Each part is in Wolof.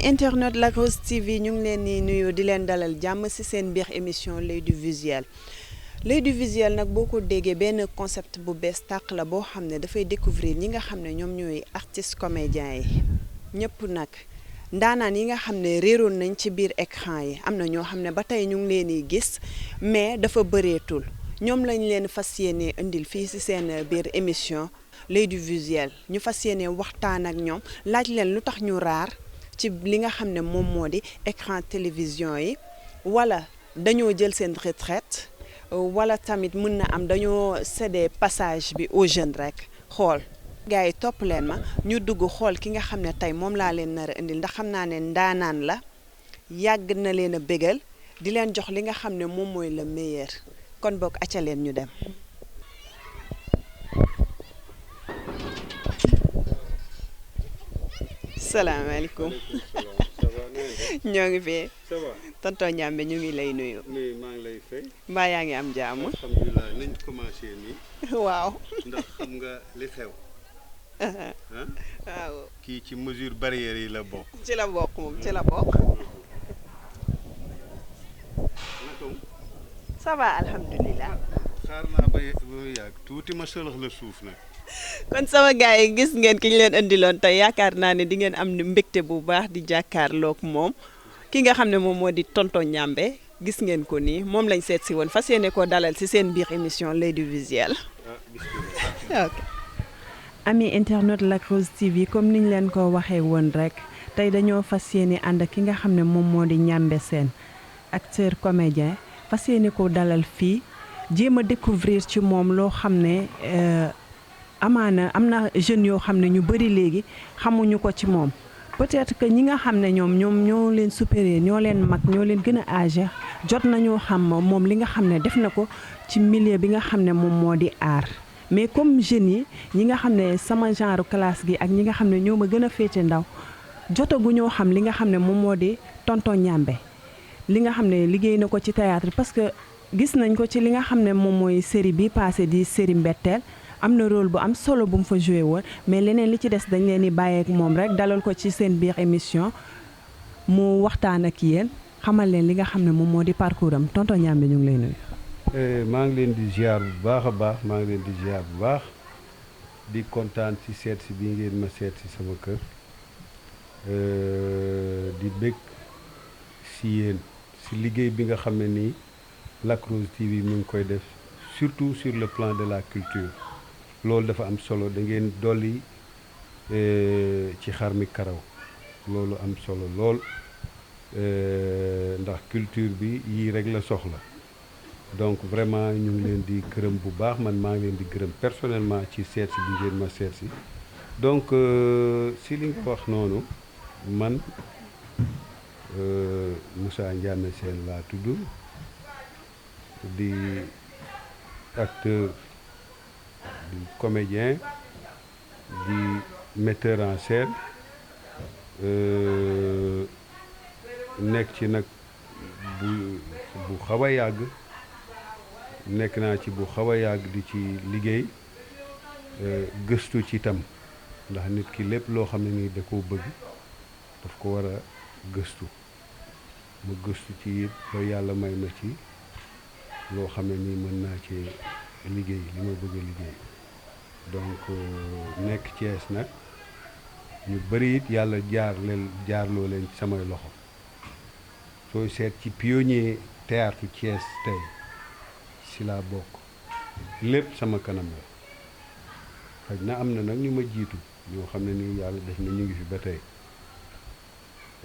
internet Lac Rose TV ñu ngi leen di nuyu di leen dalal jàmm ci seen biir émission l'œil du visuel l'œil du visuel nag boo ko déggee benn concept bu bees tàq la boo xam ne dafay découvrir ñi nga xam ne ñoom ñooy artistes comédiens yi ñëpp nag ndaanaan yi nga xam ne réeroon nañ ci biir écran yi am na ñoo xam ne ba tey ñu ngi leen di gis mais dafa bëreetul ñoom lañ leen fas yéene indil fii ci seen biir émission l'œil du visuel ñu fas yéene waxtaan ak ñoom laaj leen lu tax ñu raar ci li nga xam ne moom moo di écran télévision yi wala dañoo jël seen retraite wala tamit mën na am dañoo cédé passage bi aux jeunes rek xool gars yi topp leen ma ñu dugg xool ki nga xam ne tey moom laa leen nar a indil ndax xam naa ne ndaanaan la yàgg na leen a bégal di leen jox li nga xam ne moom mooy le meilleur kon boog acca leen ñu dem. salaamaaleykum ñoo ngi fi tonton Ndiambe ñu ngi lay nuyu. maa ngi lay fay. mbaa yaa ngi am jàmm. alhamdulilah nañ commencé nii. waaw. ndax xam nga li xew. waaw. kii ci mesure barrière yi la bokk. ci la bokk moom ci la bokk. naka mu. ça va alhamdulilah. xaar naa ba mu yàgg tuuti ma sëlax la suuf nag. kon sama gars yi gis ngeen ki ñu leen indiloon tey yaakaar naa ne di ngeen am mbégte bu baax di jàkkaarloog moom ki nga xam ne moom moo di tonton Ndiambe gis ngeen ko nii moom lañ seet si woon fas yéene koo dalal si seen biir émission l'œil du visuel. ok. ami internet Lac Rose TV comme niñ leen ko waxee woon rek tey dañoo fas yéene ànd ak ki nga xam ne moom moo di Ndiambe Sène acteur comédien fas yéene koo dalal fii jéem a découvrir ci moom loo xam ne. amaana am na jeunes yoo xam ne ñu bëri léegi xamuñu ko ci moom peut-être que ñi nga xam ne ñoom ñoo leen supérieur ñoo leen mag ñoo leen gën a âgé jot nañoo xam moom li nga xam ne def na ko ci milieu bi nga xam ne moom moo di art mais comme jeunes yi ñi nga xam ne sama genre classe gi ak ñi nga xam ne ñoo ma gën a féete ndaw jotagu ñoo xam li nga xam ne moom moo di tonton Ndiambe li nga xam ne liggéey na ko ci théâtre parce que gis nañ ko ci li nga xam ne moom mooy série bi passé di série Mbetteel am na rôle bu am solo bu mu fa joué woon mais leneen li ci des dañ leen di bàyyeek moom rek dalal ko ci seen biir émission mu waxtaan ak yéen xamal leen li nga xam ne moom moo di parcours am tonton Ndiambe ñu ngi lay nuyu. maa ngi leen di ziar bu baax a baax maa ngi leen di ziar bu baax di kontaan ci seet si bi ngeen ma seet si sama kër di bëgg si yéen si liggéey bi nga xam ne nii Lac Rose TV mi ngi koy def surtout sur le plan de la culture. loolu dafa am solo da ngeen dolli ci xar mi karaw loolu am solo lool ndax culture bi yii rek la soxla donc vraiment ñu ngi leen di gërëm bu baax man maa ngi leen di gërëm personnellement ci seet si bi ngeen ma seet si donc si li nga wax noonu man Moussa Ndiambe Sène laa tudd di acteur di comédien di metteur en scène nekk ci nag bu xaw a yàgg nekk naa ci bu xaw a yàgg di ci liggéey gëstu ci itam ndax nit ki lépp loo xam ne nii da koo bëgg daf ko war a gëstu mu gëstu ci it ba yàlla may ma ci loo xam ne nii mën naa ci liggéey li ma bëgg a liggéey donc nekk Thiès nag ñu bëri it yàlla jaarloo leen ci samay loxo sooy seet ci pionnier théâtre Thiès tey si laa bokk lépp sama kanam la xëy na am na nag ñu ma jiitu ñoo xam ne nii yàlla def na ñu ngi fi ba tey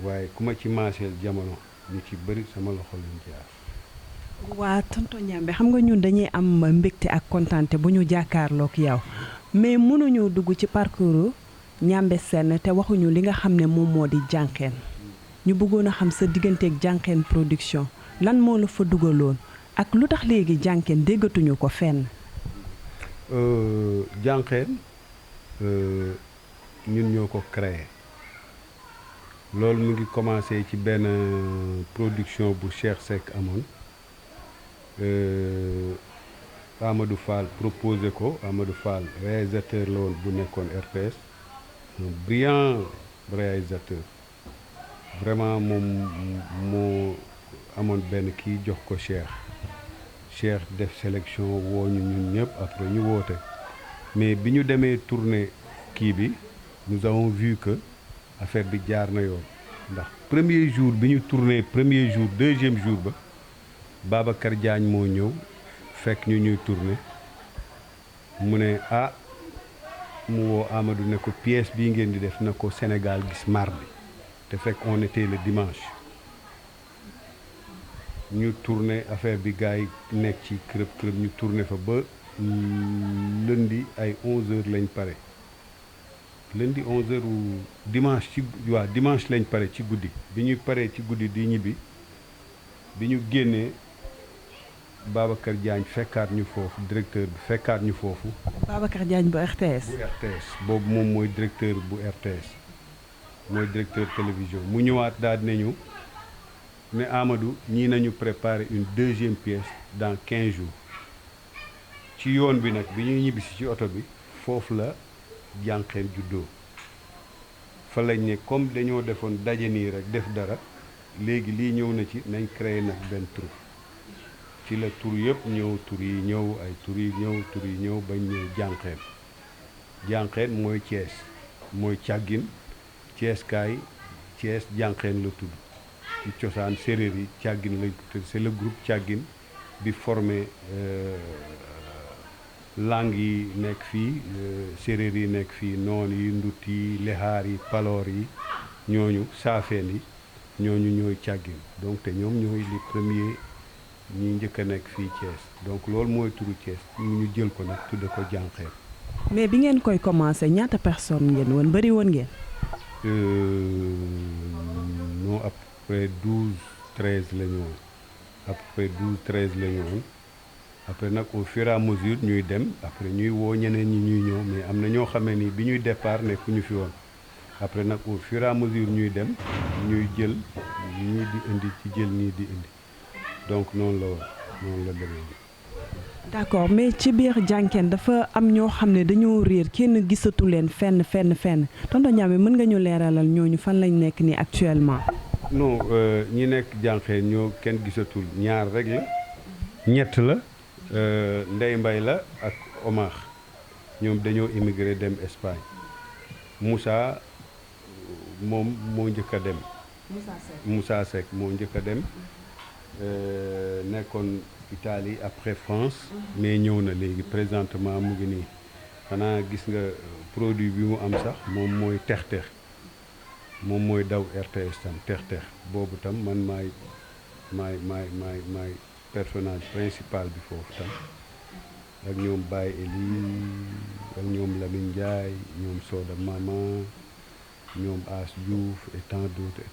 waaye ku ma ci maaseel jamono ñu ci bëri sama loxo lañ jaar. waa tonton Ndiambe xam nga ñun dañuy am mbégte ak kontaante bu ñu jàkkaarloog yow mais mënuñu dugg ci parcours Ndiambe Sène te waxuñu li nga xam ne moom moo di jànqeen ñu bëggoon a xam sa digganteeg jànqeen production lan moo la fa dugaloon ak lu tax léegi jànqeen déggatuñu ko fenn. jànqeen ñun ñoo ko créé loolu mu ngi commencé ci benn production bu Cheikh Seck amoon. Amadou Fall proposé ko Amadou Fall réalisateur la woon bu nekkoon RTS un brillant réalisateur vraiment moom moo amoon benn kii jox ko Cheikh def sélection woo ñu ñun ñëpp après ñu woote mais bi ñu demee tourner kii bi nous avons vu que affaire bi jaar na yoon ndax premier jour bi ñu tourné premier jour deuxième jour ba Babacar Diagne moo ñëw fekk ñu ñuy tourné mu ne mu woo Amadou ne ko pièce bii ngeen di def na ko Sénégal gis mardi te fekk on était le dimanche ñu tourné affaire bi gars yi nekk ci kërëb ñu tourné fa ba lundi ay 11h lañ pare lundi 11h ou dimanche dimanche lañ pare ci guddi bi ñuy paree ci guddi di ñibbi bi ñu génnee Babacar Diagne fekkaat ñu foofu directeur bi fekkaat ñu foofu. Babacar Diagne bu RTS. bu RTS boobu moom mooy directeur bu RTS mooy directeur télévision mu ñëwaat daal nañu ne Amadou ñii nañu préparer une deuxième pièce dans 15 jours ci yoon bi nag bi ñuy ñibbisi ci oto bi foofu la jànqeen juddoo fa lañ ne comme dañoo defoon daje nii rek def dara léegi lii ñëw na ci nañ créer nag benn troupe ci la tur yëpp ñëw tur yi ñëw ay tur yi ñëw bañ ñëw jànqeen mooy Thiès mooy càggin Thiès kaay Thiès jànqeen la tudd ci cosaan séeréer yi càggin lañ ko tudd c'est le groupe càggin bi formé langue yi nekk fii séeréer yi nekk fii noon yi ndut yi lexaar yi paloor yi ñooñu saafeen yi ñooñu ñooy càggin donc te ñoom ñooy les premiers ñi njëkk a nekk fii Thiès donc loolu mooy turu Thiès ñu jël ko nag tudde ko jànqeen. mais bi ngeen koy commencé ñaata personne ngeen woon bëri woon ngeen. non à peu près 12 13 la ñu woon à peu près 12 13 la ñu woon après nag au fur et à mesure ñuy dem après ñuy woo ñeneen ñi ñuy ñëw mais am na ñoo xamee ni bi ñuy départ nekkuñu fi woon après nag au fur et à mesure ñuy dem ñuy jël ñii di indi ci jël ñii di indi donc noonu la demee. d'accord mais ci biir jànkeen dafa am ñoo xam ne dañoo réer kenn gisatu leen fenn tonton Ndiamé mën nga ñu leeralal ñooñu fan lañ nekk nii actuellement. non ñi nekk jànkeen ñoo kenn gisatul ñaar rek la ñett la Ndey Mbay la ak Omar ñoom dañoo immigré dem Espagne Moussa moom moo njëkk a dem. Moussa Seck moo njëkk a dem nekkoon Italie après France mais ñëw na léegi présentement mu ngi nii xanaa gis nga produit bi mu am sax moom mooy tex moom mooy daw RTS tam tex boobu tam man maay personnage principal bi foofu tam ak ñoom Baye Eli ak ñoom Lamine Ndiaye ñoom Soda Mama ñoom As Diouf et tant d'autres.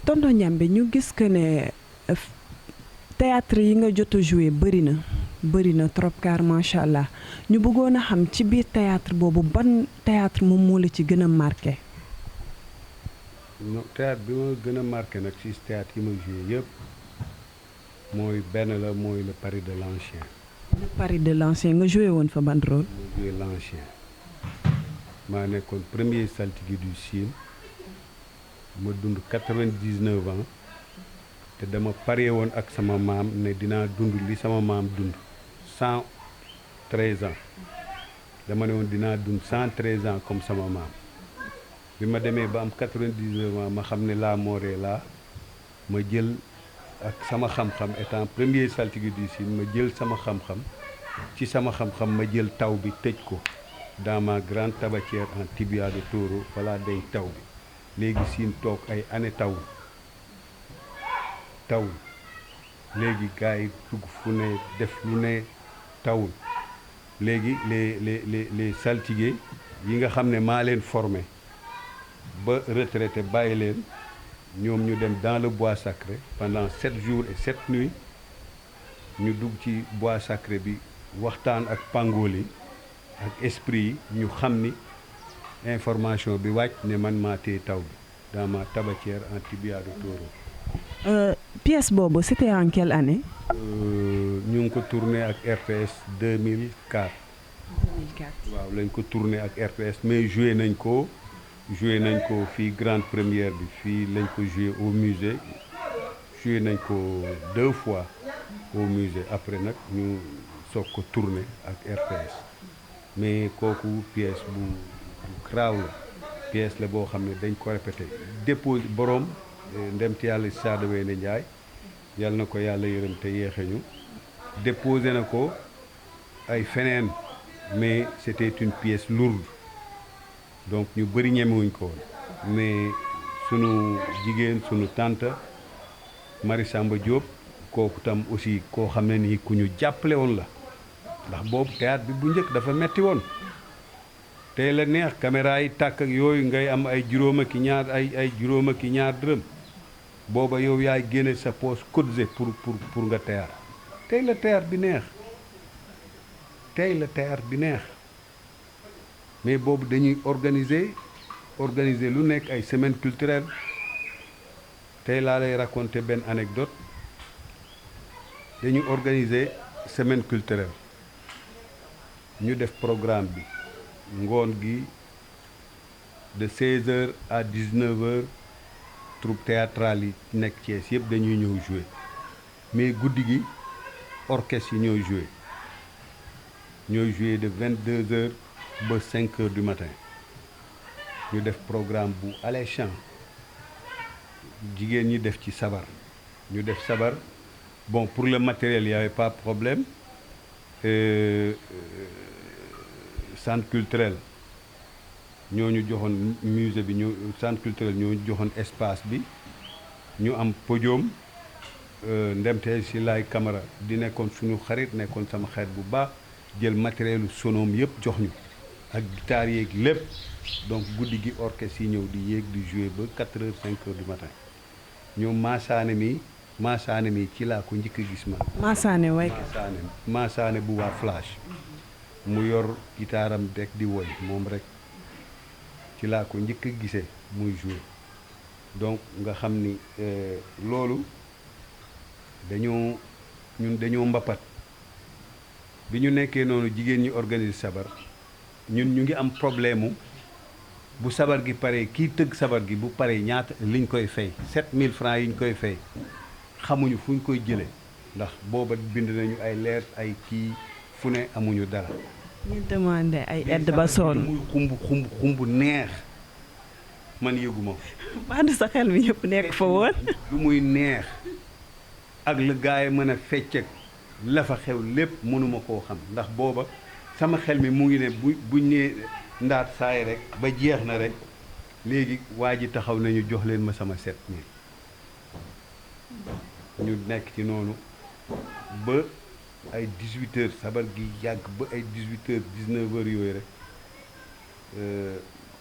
tonton Ndiamé ñu gis que ne théâtre yi nga jot a joué bëri na trop car macha allah ñu bëggoon a xam ci biir théâtre boobu ban théâtre moom moo la ci gën a marqué. non théâtre bi ma gën a marqué nag ci théâtre yi ma joué yëpp mooy mooy le Paris de l'Ancien. le Paris de l'Ancien nga joué woon fa ban rôle. ma joué l'Ancien maa nekkoon premier saltige du Sine ma dund 99 ans te dama pare woon ak sama maam ne dinaa dund li sama maam dund 113 ans dama ne woon dinaa dund 113 ans comme sama maam bi ma demee ba am 99 ans ma xam ne laa mooree laa ma jël ak sama xam-xam étant premier saltige du Sine ma jël sama xam-xam ci sama xam-xam ma jël taw bi tëj ko dans ma grande tabatière en tibia de taureau voilà day taw bi léegi Sine toog ay année taw léegi gars yi dugg fu ne def lu ne tawul léegi les saltigués yi nga xam ne maa leen formé ba retraité bàyyi leen ñoom ñu dem dans le bois sacré pendant 7 jours et 7 nuits ñu dugg ci bois sacré bi waxtaan ak pangool yi ak esprit yi ñu xam ni information bi wàcc ne man maa téye taw bi dans ma tabatière en tibia de taureau. Pièce boobu c'était en quelle année. ñu ngi ko tourné ak RTS 2004. 2004 waaw lañ ko tourné ak RTS mais joué nañ ko joué nañ ko fii grande première bi fii lañ ko joué au musée joué nañ ko 2 fois au musée après nag ñu soog ko tourné ak RTS mais kooku pièce bu graaw la pièce la boo xam ne dañ ko répété déposé boroom ndemti yàlla Sada Wende Ndiaye yàlla na ko yàlla yërëm te yéexe ñu déposé na ko ay feneen mais c'était une pièce lourde donc ñu bëri ñemewuñ ko woon mais sunu jigéen sunu tante Marie Samba Diop kooku tam aussi koo xam ne nii ku ñu jàppale woon la ndax boobu théâtre bi bu njëkk dafa metti woon tey la neex caméra yi tàkk ak yooyu ngay am ay juróoma ki ñaar ay juróoma ki ñaar dërëm booba yow yaay génne sa poche cotisé pour nga théâtre tey la théâtre bi neex tey la théâtre bi neex mais boobu dañuy organiser lu nekk ay semaine culturelle tey laa lay raconter benn anecdote dañu organiser semaine culturelle ñu def programme bi ngoon gi de 16h à 19h troupe théâtrale yi nekk Thiès yëpp dañuy ñëw jouer mais guddi gi orchestre yi ñooy jouer de 22h ba 5h du matin ñu def programme bu alléchant jigéen ñi def ci sabar ñu def sabar bon pour le matériel y avait pas de problème centre culturel ñoo ñu joxoon musée bi ñu centre culturel ñoo ñu joxoon espace bi ñu am podium ndemte si laay Camara di nekkoon suñu xarit nekkoon sama xarit bu baax jël matérielu sonoom yëpp jox ñu ak guitare yeeg lépp donc guddi gi orchestre yi ñëw di yéeg di jouer ba 4h 5h du matin ñoom Massaane mi ci laa ko njëkk a gis man. Massaane bu waa Flash mu yor gitaaram rek di woy moom rek ci laa ko njëkk a gisee muy jouer donc nga xam ni loolu dañoo mbapat bi ñu nekkee noonu jigéen ñi organiser sabar ñun ñu ngi am problème bu sabar gi pare kii tëgg sabar gi bu pare ñaata liñ koy fay 7000 francs yi ñu koy fay xamuñu fu ñu koy jëlee ndax booba bind nañu ay leer ay kii fu ne amuñu dara. ñu demandé ay aide ba sonn. muy xumb neex man yëguma ba du sa xel mi yëpp nekk fa woon. lu muy neex ak la gaay mën a fecceek la fa xew lépp mënuma koo xam ndax booba sama xel mi mu ngi ne buñ nee ndaat saay rek ba jeex na rek léegi waa ji taxaw nañu jox leen ma sama 7000 ñu nekk ci noonu ba ay 18h sabar gi yàgg ba ay 18h 19h yooyu rek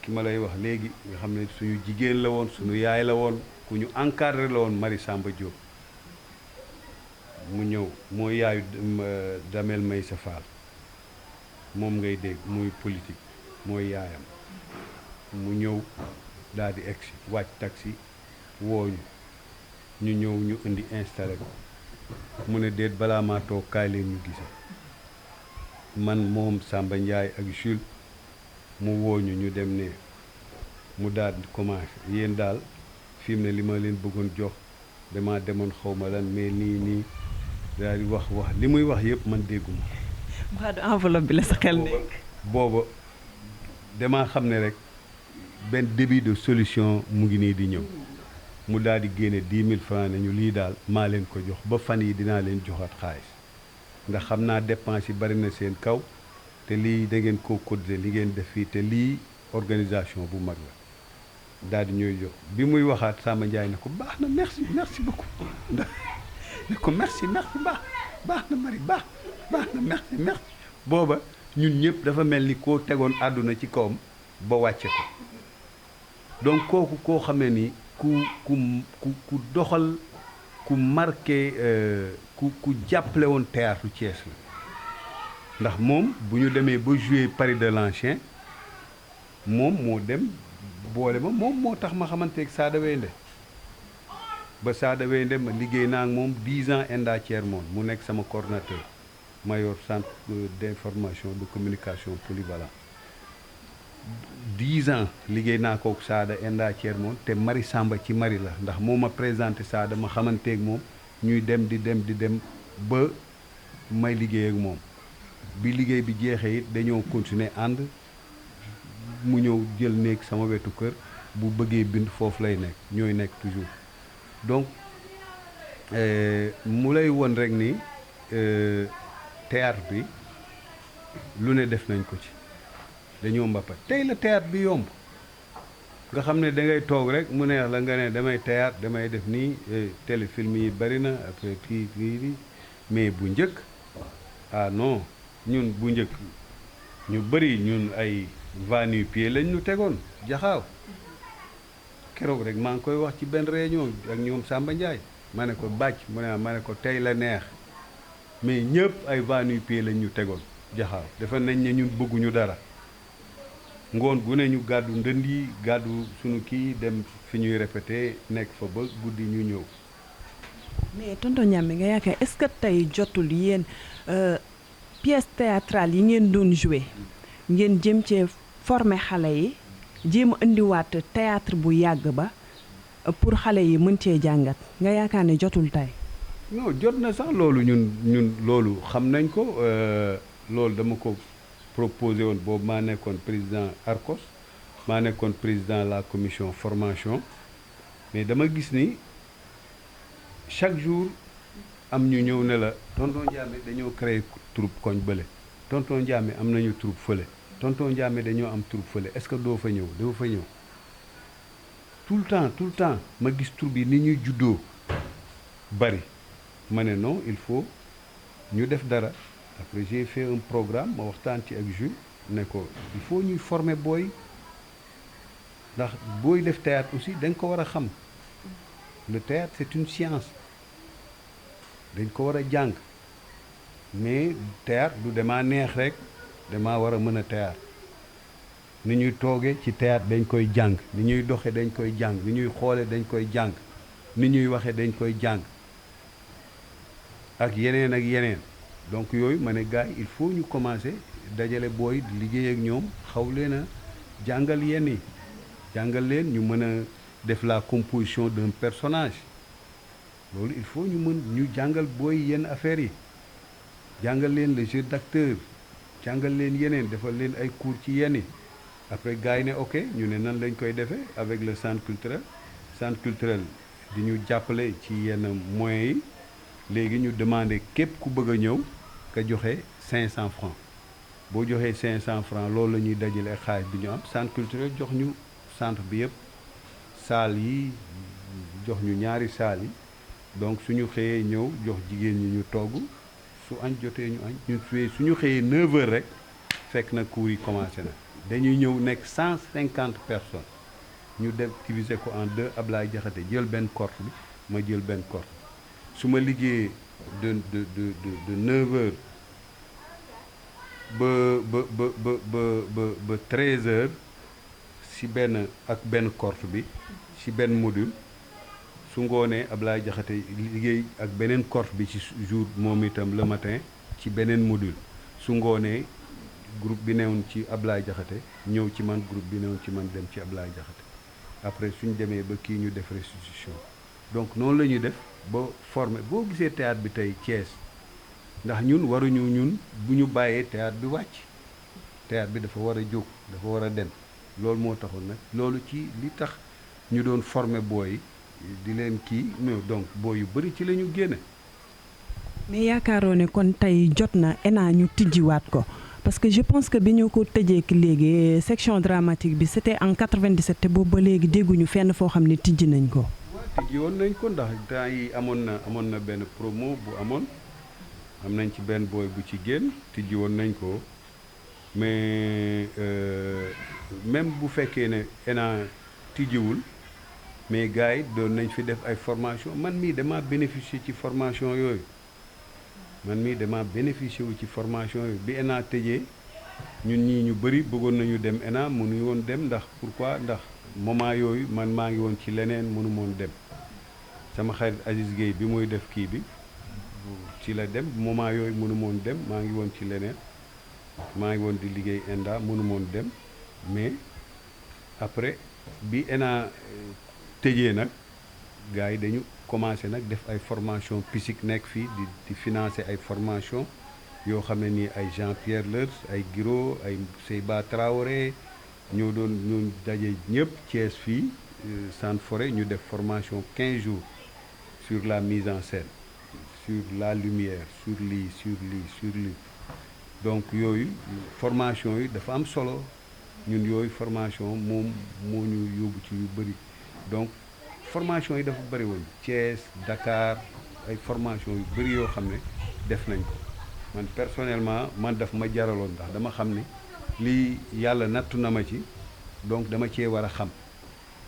ki ma lay wax léegi nga xam ne suñu jigéen la woon suñu yaay la woon ku ñu encadré la woon Marie Samba Diop mu ñëw mooy yaayu Damel Maysa Fall moom ngay dégg muy politique mooy yaayam mu ñëw daal di egsi wàcc taxi wooñu ñu ñëw ñu indi installé ko mu ne déet balaa maa toog kaay leen ñu gise man moom Samba Ndiaye ak Jules mu wooñu ñu dem ne mu daal di commencé yéen daal fi mu ne li ma leen bëggoon jox dama demoon xaw ma lan mais nii daal di wax li muy wax yëpp man dégguma. mbaa du enveloppe bi la sa xel nekk. booba damaa xam ne rek benn début de solution mu ngi nii di ñëw mu daal di génne 10 000 francs ne ñu lii daal maa leen ko jox ba fan yi dinaa leen joxaat xaalis ndax xam naa dépense yi bari na seen kaw te lii da ngeen ko cotiser li ngeen def fii te lii organisation bu mag la daal di ñuy jox bi muy waxaat Samba Ndiaye ne ko baax na merci beaucoup ndax ne ko merci baax na Marie baax na merci booba ñun ñëpp dafa mel ni koo tegoon àdduna ci kawam ba wàcce ko donc kooku koo xamee ni ku doxal ku marqué ku jàppale woon théâtre Thiès la ndax moom bu ñu demee ba jouer Paris de l'Ancien moom moo dem boole ma moom moo tax ma xamanteeg Sada Wende ba Sada Wende ma liggéey naa ak moom 10 ans Enda Thiermone mu nekk sama coordonnateur ma yor centre d'information de communication polyvalent 10 ans liggéey naa kook Sada Enda Thiermone te Mari Samba ci Mari la ndax moo ma présenté Sada ma xamanteeg moom ñuy dem di dem ba may liggéey ak moom bi liggéey bi jeexee it dañoo continuer ànd mu ñëw jël néeg sama wetu kër bu bëggee bind foofu lay nekk ñooy nekk toujours donc mu lay won rek ni théâtre bi lu ne def nañ ko ci dañoo mbappat tey la théâtre bi yomb nga xam ne da ngay toog rek mu neex la nga ne damay théâtre damay def nii téléfilm yi bari na après kii mais bu njëkk ah non ñun bu njëkk ñu bari ñun ay va-nu-pieds lañ ñu tegoon jaxaaw keroog rek maa ngi koy wax ci benn réunion ak ñoom Samba Ndiaye ma ne ko bàcc mu ne ma ne ko tey la neex mais ñëpp ay va-nu-pieds lañ ñu tegoon jaxaaw dafa nañ ne ñun bëgguñu dara ngoon gu ne ñu gàddu ndënd yi gàddu suñu kii dem fi ñuy répété nekk fa ba guddi ñu ñëw. mais tonton Ndiamé nga yaakaar est-ce que tey jotul yéen pièce théâtrale yi ngeen doon joué ngeen jëm cee former xale yi jéem a indiwaat théâtre bu yàgg ba pour xale yi mën cee jàngat nga yaakaar ne jotul tey. non jot na sax loolu ñun loolu xam nañ ko loolu dama ko proposé woon boobu maa nekkoon président ARCOS maa nekkoon président la commission formation mais dama gis ni chaque jour am ñu ñëw ne la tonton Ndiamé dañoo créé troupe koñ bële tonton Ndiamé am nañu troupe fële tonton Ndiamé dañoo am troupe fële est-ce que doo fa ñëw doo fa ñëw tout le temps ma gis troupe yi ni ñuy juddoo bari ma ne non il faut ñu def dara après j'ai fait un programme ma waxtaan ci ak Jules ne ko il faut ñuy former booy ndax booy def théâtre aussi dañ ko war a xam le théâtre c'est une science dañ ko war a jàng mais théâtre du damaa neex rek damaa war a mën a théâtre ni ñuy toogee ci théâtre dañ koy jàng ni ñuy doxe dañ koy jàng ni ñuy xoole dañ koy jàng ni ñuy waxe dañ koy jàng ak yeneen donc yooyu ma ne gars yi il faut ñu commencer dajale booy liggéey ak ñoom xaw leen a jàngal yenn yi jàngal leen ñu mën a def la composition d'un personnage loolu il faut ñu jàngal booy yenn affaires yi jàngal leen le jeu d'acteur jàngal leen yeneen defal leen ay cours ci yenn yi après gars yi ne ok ñu ne nan lañ koy defee avec le centre culturel di ñu jàppale ci yenn moyens yi léegi ñu demandé képp ku bëgg a ñëw nga joxe 500 francs boo joxee 500 francs loolu la ñuy dajale xaalis bi ñu am centre culturel jox ñu centre bi yëpp salle yi jox ñu ñaari salle yi donc suñu xëyee ñëw jox jigéen ñi ñu togg su añ jotee ñu añ ñu suñu xëyee 9h rek fekk na cours yi commencé na dañuy ñëw nekk 150 personnes ñu def diviser ko en deux Ablaye Diakhaté jël benn corte bi ma jël benn corte su ma liggéeyee de 9h ba 13h si benn ak benn corte bi si benn module su ngoonee Ablaye Diakhaté liggéey ak beneen corte bi ci jour moom itam le matin ci beneen module su ngoonee groupe bi newoon ci Ablaye Diakhaté ñëw ci man groupe bi newoon ci man dem ci Ablaye Diakhaté après suñ demee ba kii ñu def restitution donc noonu la ñuy def ba formé boo gisee théâtre bi tey Thiès ndax ñun ñun bu ñu bàyyee théâtre bi wàcc théâtre bi dafa war a jóg dafa war a dem loolu moo taxoon nag loolu ci li tax ñu doon formé booy di leen kii donc booy yu bëri ci la ñu génne. mais yaakaaroo ne kon tey jot na ENA ñu tijjiwaat ko parce que je pense que bi ñu ko tëjee léegi section dramatique bi c'était en 97 te boobu ba léegi dégguñu fenn foo xam ne tijji nañ ko. tijji woon nañ ko ndax temps yi amoon na benn promo bu amoon am nañ ci benn booy bu ci génn tijji woon nañ ko mais même bu fekkee ne ENA tijjiwul mais gars yi doon nañ fi def ay formation man mii dama bénéficier ci formation yooyu ci formation yooyu bi ENA tëjee ñun ñii ñu bëri bëggoon nañu dem ENA mënuñu woon dem ndax pourquoi ndax moment yooyu man maa ngi woon ci leneen mënu moon dem sama xarit Aziz Gueye bi muy def kii bi ci la dem moment yooyu mënu moon dem maa ngi woon ci leneen maa ngi woon di liggéey ENDA mënu moon dem mais après bi ENA tëjee nag gars yi dañu commencé nag def ay formation physique nekk fii di financer ay formation yoo xam ne nii ay Jean-Pierre Lers ay Guiro ay Seyba Traoré ñoo daje ñëpp Thiès fii Centre Forêt ñu def formation 15 jours sur la mise en scène sur la lumière sur lii donc yooyu formation yi dafa am solo ñun yooyu formation moom moo ñu yóbbu ci yu bëri donc formation yi dafa bëri woon Thiès Dakar ay formation yu bëri yoo xam ne def nañ ko man personnellement man daf ma jaraloon ndax dama xam ne lii yàlla nattu na ma ci donc dama cee war a xam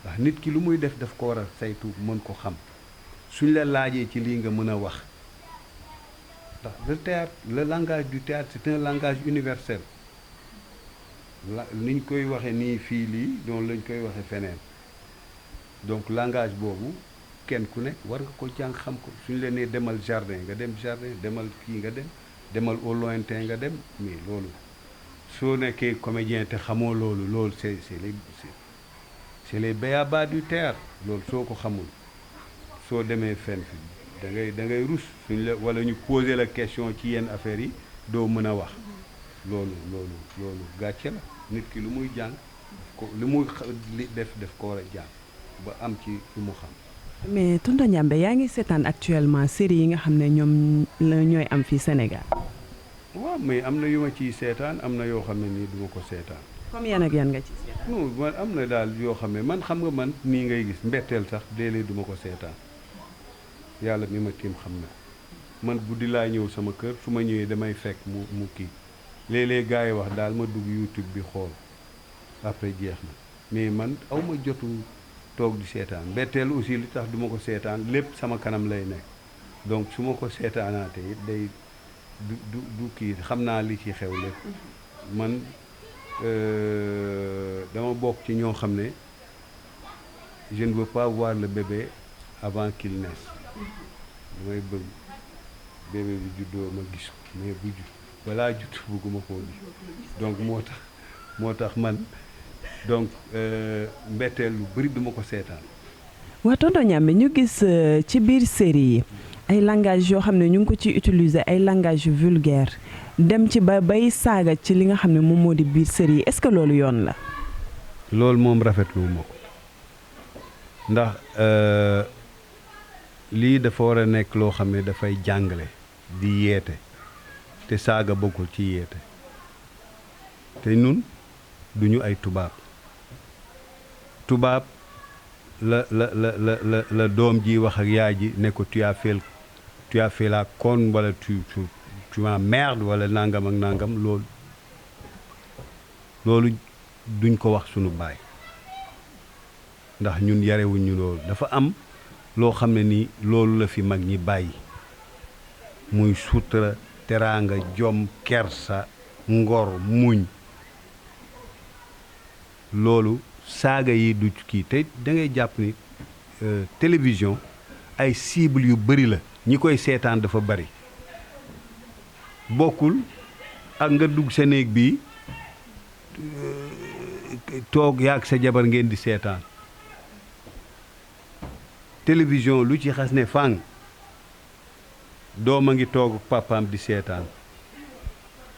ndax nit ki lu muy def daf ko war a saytu mën ko xam suñ la laajee ci lii nga mën a wax ndax le théâtre le langage du théâtre c'est un langage universel niñ koy waxee nii fii lii noonu lañ koy waxee feneen donc langage boobu kenn ku nekk war nga ko jàng xam ko suñ la nee demal jardin nga dem jardin demal kii nga dem demal au lointain nga dem mais loolu soo nekkee comédien te xamoo loolu c'est les b.a-ba du théâtre loolu soo ko xamul soo demee fenn fi da ngay rus suñ la wala ñu poser la question ci yenn affaires yi doo mën a wax loolu gàcce la nit ki lu muy jàng ko lu muy def ko war a jàng ba am ci lu mu xam. mais tonton Ndiambé yaa ngi seetaan actuellement série yi nga xam ne ñoom la ñooy am fii Sénégal. waaw mais am na yu ma ciy seetaan am na yoo xam ne nii duma ko seetaan. comme yan ak yan nga ci seetaan. non man am na daal yoo xam ne man xam nga man nii ngay gis mbetteel sax léeg-léeg duma ko seetaan yàlla mi ma tiim xam na man guddi laa ñëw sama kër su ma ñëwee damay fekk mu kii léeg-léeg gars yi wax daal ma dugg YouTube bi xool après jeex na mais man aw ma jotu toog di seetaan mbetteel aussi li tax duma ko seetaan lépp sama kanam lay nekk donc su ma ko seetaanaatee it day du kii xam naa li ci xew lépp man dama bokk ci ñoo xam ne je ne veux pas voir le bébé avant qu'il naisse damay bëgg bébé bi juddoo ma gis ko mais bu judd balaa judd bëgguma koo gis donc moo tax man donc mbetteel lu bëri duma ko seetaan. waa tonton Ndiambé ñu gis ci biir série yi ay langage yoo xam ne ñu ngi ko ci utiliser ay langage vulgaire dem ci bay saaga ci li nga xam ne moom moo di biir série yi est-ce que loolu yoon la. loolu moom rafetlu ma ko ndax lii dafa war a nekk loo xam ne dafay jàngale di yeete te saaga bokkul ci yeete te ñun duñu ay tubaab la doom ji wax ak yaay ji ne ko tu as fait la conne wala tu m'emmerdes wala nangam ak nangam loolu duñ ko wax sunu baay ndax ñun yarewuñu loolu dafa am loo xam ne ni loolu la fi mag ñi bàyyi muy sutura teraanga jom kersa ngor muñ loolu saaga yi du kii te da ngay jàpp ni télévision ay cible yu bëri la ñi koy seetaan dafa bëri bokkul ak nga dugg sa néeg bi toog yaag sa jabar ngeen di seetaan télévision lu ci xas ne fang doom a ngi toog ak papaam di seetaan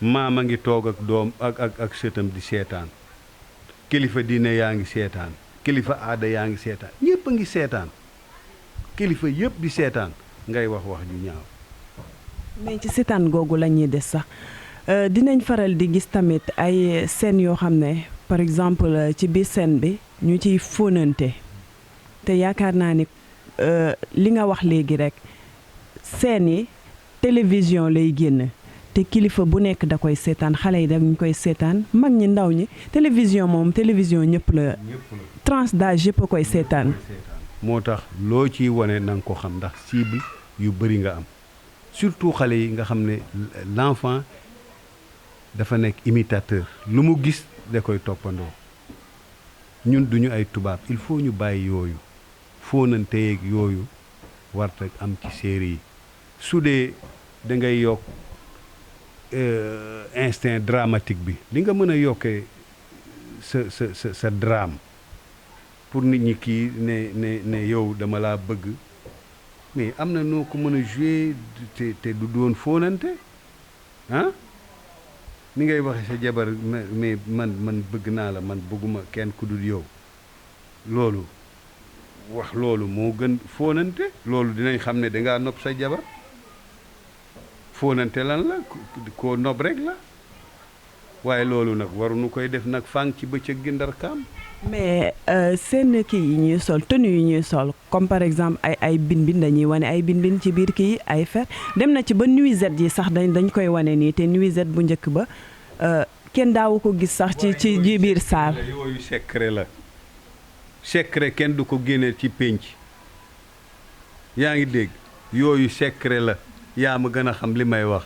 maam a ngi toog ak doom ak sëtam di seetaan kilifa diine yaa ngi seetaan kilifa aada yaa ngi seetaan ñëpp a ngi seetaan kilifa yëpp di seetaan ngay wax ju ñaaw. mais ci seetaan googu la ñuy des sax dinañ faral di gis tamit ay scènes yoo xam ne par exemple ci biir scène bi ñu ciy fóonante te yaakaar naa ni li nga wax léegi rek scènes yi télévision lay génn. te kilifa bu nekk da koy seetaan xale yi dañ koy seetaan mag ñi ndaw ñi télévision moom télévision ñëpp la tranche d'âge yëpp a koy seetaan. moo tax loo ciy wane na nga ko xam ndax cible yu bëri nga am surtout xale yi nga xam ne l'enfant dafa nekk imitateur lu mu gis da koy toppandoo ñun duñu ay tubaab il faut ñu bàyyi yooyu fóonante yeeg yooyu warta am ci série yi su dee da ngay yokk instinct dramatique bi li nga mën a yokkee sa drame pour nit ñi kii ne yow dama laa bëgg mais am na noo ko mën a jouer te du doon fóonante ah ni ngay waxe sa jabar mais man bëgg naa la man bëgguma kenn ku dul yow loolu wax loolu moo gën fóonante loolu dinañ xam ne dangaa nopp sa jabar fóonante lan la koo nopp rek la waaye loolu nag waruñu koy def nag fang ci bëccëg gi ndar kaam mais seen kii yi ñuy sol tenue yi ñuy sol comme par exemple ay bin dañuy wane ay bin ci biir kii ay fer dem na ci ba nuisette yi sax dañ koy wane nii te nuisette bu njëkk ba kenn daawu ko gis sax ci biir saal. yooyu secret la secret kenn du ko génnee ci pénc yaa ngi dégg yooyu secret la yaa ma gën a xam li may wax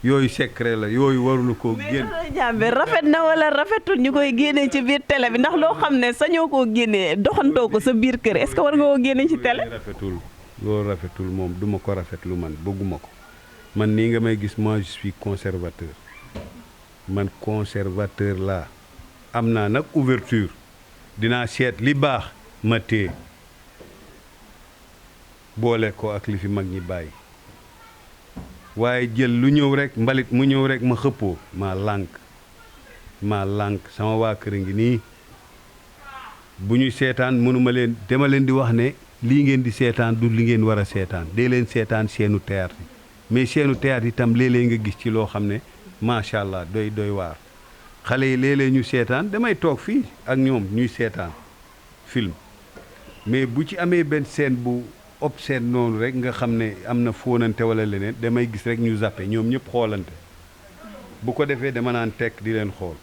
yooyu secret la yooyu warulu koo génn. mais Ndiambé rafet na wala rafetul ñu koy génnee ci biir télé bi ndax loo xam ne sañoo koo génnee doxantoo ko sa biir kër est-ce que war nga koo génne ci télé. rafetul loolu rafetul moom duma ko rafetlu man bëgguma ko man nii nga may gis moi je suis conservateur man conservateur laa am naa nag ouverture dinaa seet li baax ma téye boole ko ak li fi mag ñi bàyyi waaye jël lu ñëw rek mbalit mu ñëw rek ma xëppoo maa lànk sama waa kër ngi nii bu ñuy seetaan mënuma leen dama leen di wax ne lii ngeen di seetaan du li ngeen war a seetaan dee leen seetaan seenu théâtre mais seenu théâtre itam léeg-léeg nga gis ci loo xam ne macha allah doy waar xale yi léeg-léeg ñu seetaan damay toog fii ak ñoom ñuy seetaan film mais bu ci amee benn scène bu obscène noonu rek nga xam ne am na fóonante wala leneen damay gis rek ñu zappé ñoom ñëpp xoolante bu ko defee dama naan tekk di leen xool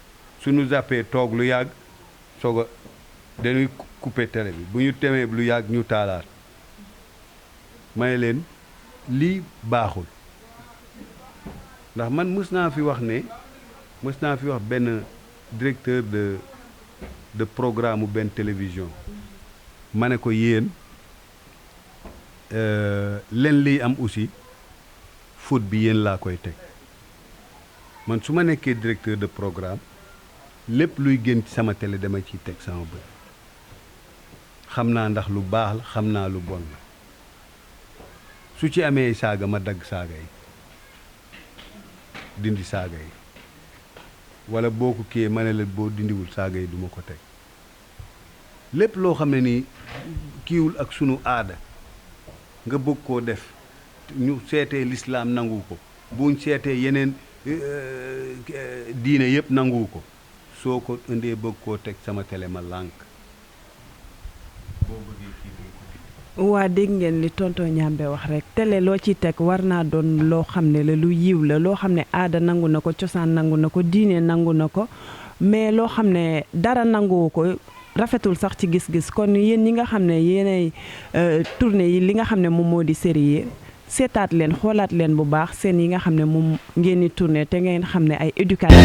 suñu zappé toog lu yàgg soog a dañuy coupé télé bi bu ñu temee lu yàgg ñu taalaat may leen lii baaxul ndax man mës naa fi wax benn directeur de programme benn télévision ma ne ko yéen leen liy am aussi faute bi yéen laa koy teg man su ma nekkee directeur de programme lépp luy génn ci sama télé dama ciy teg sama bët xam naa ndax lu baax la xam naa lu bon la su ci amee saaga ma dagg saaga yi dindi saaga yi wala boo ko kiyee ma ne la boo dindiwul saaga yi duma ko teg lépp loo xam ne nii kiiwul ak sunu aada nga bëgg koo def ñu seetee lislaam nangu ko buñ seetee yeneen diine yëpp nangu ko soo ko indee bëgg koo teg sama télé ma lànk boo bëggee kii waa dégg ngeen li tonton Ndiambé wax rek télé loo ci teg war naa doon loo xam ne la lu yiw la loo xam ne aada nangu na ko cosaan nangu na ko diine nangu na ko mais loo xam ne dara nanguwu ko rafetul sax ci gis-gis kon yéen ñi nga xam ne yéenay tournée yi li nga xam ne moom moo di série yi seetaat leen xoolaat leen bu baax seen yi nga xam ne moom ngeen di tournée te ngeen xam ne ay éducation